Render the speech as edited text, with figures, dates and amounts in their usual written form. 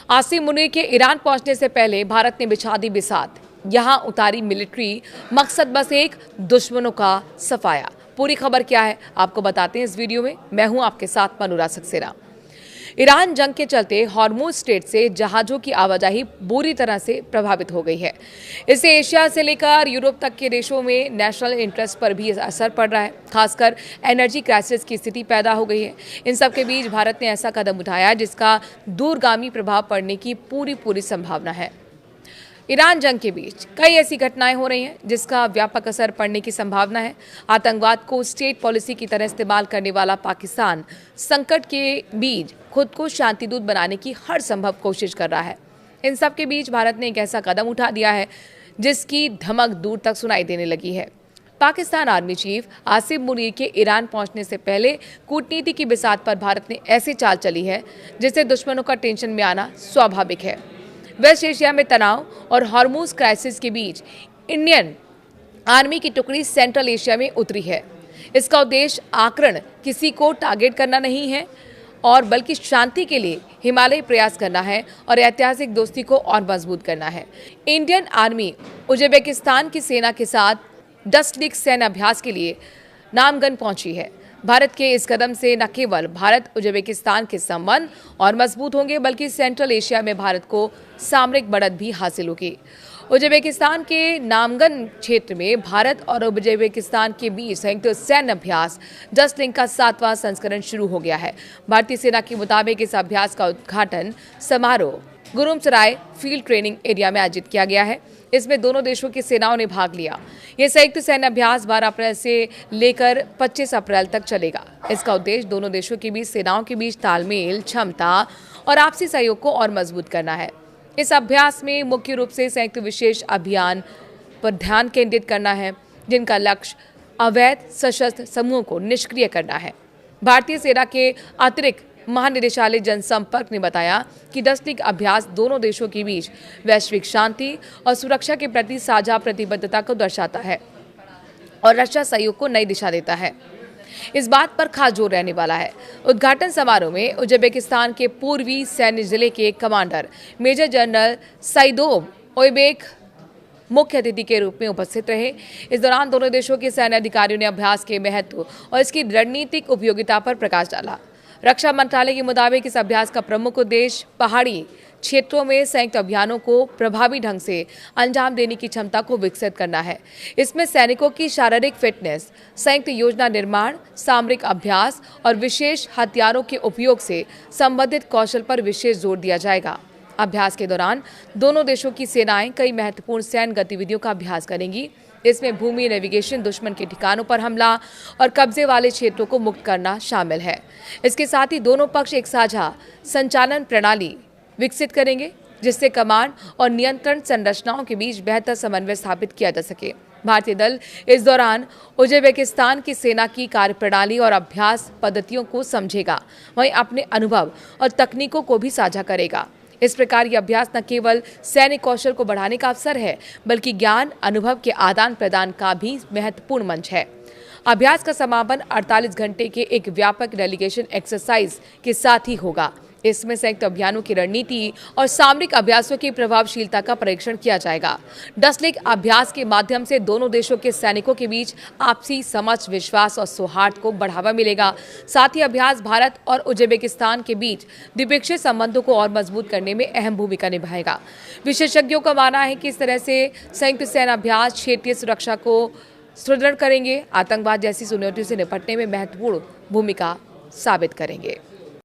आसिम मुनीर के ईरान पहुंचने से पहले भारत ने बिछा दी बिसात, यहां उतारी मिलिट्री, मकसद बस एक, दुश्मनों का सफाया। पूरी खबर क्या है आपको बताते हैं इस वीडियो में। मैं हूं आपके साथ मनूरा सक्सेना। ईरान जंग के चलते हॉर्मुज स्ट्रेट से जहाजों की आवाजाही बुरी तरह से प्रभावित हो गई है। इससे एशिया से लेकर यूरोप तक के देशों में नेशनल इंटरेस्ट पर भी असर पड़ रहा है। खासकर एनर्जी क्राइसिस की स्थिति पैदा हो गई है। इन सब के बीच भारत ने ऐसा कदम उठाया जिसका दूरगामी प्रभाव पड़ने की पूरी संभावना है। ईरान जंग के बीच कई ऐसी घटनाएं हो रही हैं जिसका व्यापक असर पड़ने की संभावना है। आतंकवाद को स्टेट पॉलिसी की तरह इस्तेमाल करने वाला पाकिस्तान संकट के बीच खुद को शांतिदूत बनाने की हर संभव कोशिश कर रहा है। इन सब के बीच भारत ने एक ऐसा कदम उठा दिया है जिसकी धमक दूर तक सुनाई देने लगी है। पाकिस्तान आर्मी चीफ आसिम मुनीर के ईरान पहुंचने से पहले कूटनीति की बिसात पर भारत ने ऐसी चाल चली है जिससे दुश्मनों का टेंशन में आना स्वाभाविक है। वेस्ट एशिया में तनाव और हॉर्मुज क्राइसिस के बीच इंडियन आर्मी की टुकड़ी सेंट्रल एशिया में उतरी है। इसका उद्देश्य आक्रमण किसी को टारगेट करना नहीं है और बल्कि शांति के लिए हिमालयी प्रयास करना है और ऐतिहासिक दोस्ती को और मजबूत करना है। इंडियन आर्मी उज्बेकिस्तान की सेना के साथ डस्टलिक सैन्य अभ्यास के लिए नामगन पहुंची है। भारत के इस कदम से न केवल भारत उज्बेकिस्तान के संबंध और मजबूत होंगे बल्कि सेंट्रल एशिया में भारत को सामरिक बढ़त भी हासिल होगी। उज्बेकिस्तान के नामगन क्षेत्र में भारत और उज्बेकिस्तान के बीच संयुक्त सैन्य अभ्यास डस्टलिंक का 7वां संस्करण शुरू हो गया है। भारतीय सेना के मुताबिक इस अभ्यास का उद्घाटन समारोह गुरुमसराय फील्ड ट्रेनिंग एरिया में आयोजित किया गया है। इसमें दोनों देशों की सेनाओं ने भाग लिया। यह संयुक्त सैन्य अभ्यास 12 अप्रैल से लेकर 25 अप्रैल तक चलेगा। इसका उद्देश्य दोनों देशों के बीच सेनाओं के बीच तालमेल, क्षमता और आपसी सहयोग को और मजबूत करना है। इस अभ्यास में मुख्य रूप से संयुक्त विशेष अभियान पर ध्यान केंद्रित करना है जिनका लक्ष्य अवैध सशस्त्र समूहों को निष्क्रिय करना है। भारतीय सेना के अतिरिक्त महानिदेशालय जनसंपर्क ने बताया कि डस्टलिक अभ्यास दोनों देशों के बीच वैश्विक शांति और सुरक्षा के प्रति साझा प्रतिबद्धता को दर्शाता है और रक्षा सहयोग को नई दिशा देता है। इस बात पर खास जोर रहने वाला है। उद्घाटन समारोह में उज्बेकिस्तान के पूर्वी सैन्य जिले के कमांडर मेजर जनरल सईदोव ओयबेक मुख्य अतिथि के रूप में उपस्थित रहे। इस दौरान दोनों देशों के सैन्य अधिकारियों ने अभ्यास के महत्व और इसकी रणनीतिक उपयोगिता पर प्रकाश डाला। रक्षा मंत्रालय के मुताबिक इस अभ्यास का प्रमुख उद्देश्य पहाड़ी क्षेत्रों में संयुक्त अभियानों को प्रभावी ढंग से अंजाम देने की क्षमता को विकसित करना है। इसमें सैनिकों की शारीरिक फिटनेस, संयुक्त योजना निर्माण, सामरिक अभ्यास और विशेष हथियारों के उपयोग से संबंधित कौशल पर विशेष जोर दिया जाएगा। अभ्यास के दौरान दोनों देशों की सेनाएं कई महत्वपूर्ण सैन्य गतिविधियों का अभ्यास करेंगी। इसमें भूमि नेविगेशन, दुश्मन के ठिकानों पर हमला और कब्जे वाले क्षेत्रों को मुक्त करना शामिल है। इसके साथ ही दोनों पक्ष एक साझा संचालन प्रणाली विकसित करेंगे जिससे कमांड और नियंत्रण संरचनाओं के बीच बेहतर समन्वय स्थापित किया जा सके। भारतीय दल इस दौरान उज्बेकिस्तान की सेना की कार्यप्रणाली और अभ्यास पद्धतियों को समझेगा, वहीं अपने अनुभव और तकनीकों को भी साझा करेगा। इस प्रकार यह अभ्यास न केवल सैन्य कौशल को बढ़ाने का अवसर है बल्कि ज्ञान अनुभव के आदान प्रदान का भी महत्वपूर्ण मंच है। अभ्यास का समापन 48 घंटे के एक व्यापक डेलीगेशन एक्सरसाइज के साथ ही होगा। इसमें संयुक्त अभियानों की रणनीति और सामरिक अभ्यासों की प्रभावशीलता का परीक्षण किया जाएगा। डस्टलिक अभ्यास के माध्यम से दोनों देशों के सैनिकों के बीच आपसी समझ, विश्वास और सौहार्द को बढ़ावा मिलेगा। साथ ही अभ्यास भारत और उज्बेकिस्तान के बीच द्विपक्षीय संबंधों को और मजबूत करने में अहम भूमिका निभाएगा। विशेषज्ञों का मानना है कि इस तरह से संयुक्त सैन्य अभ्यास क्षेत्रीय सुरक्षा को सुदृढ़ करेंगे, आतंकवाद जैसी चुनौतियों से निपटने में महत्वपूर्ण भूमिका साबित करेंगे।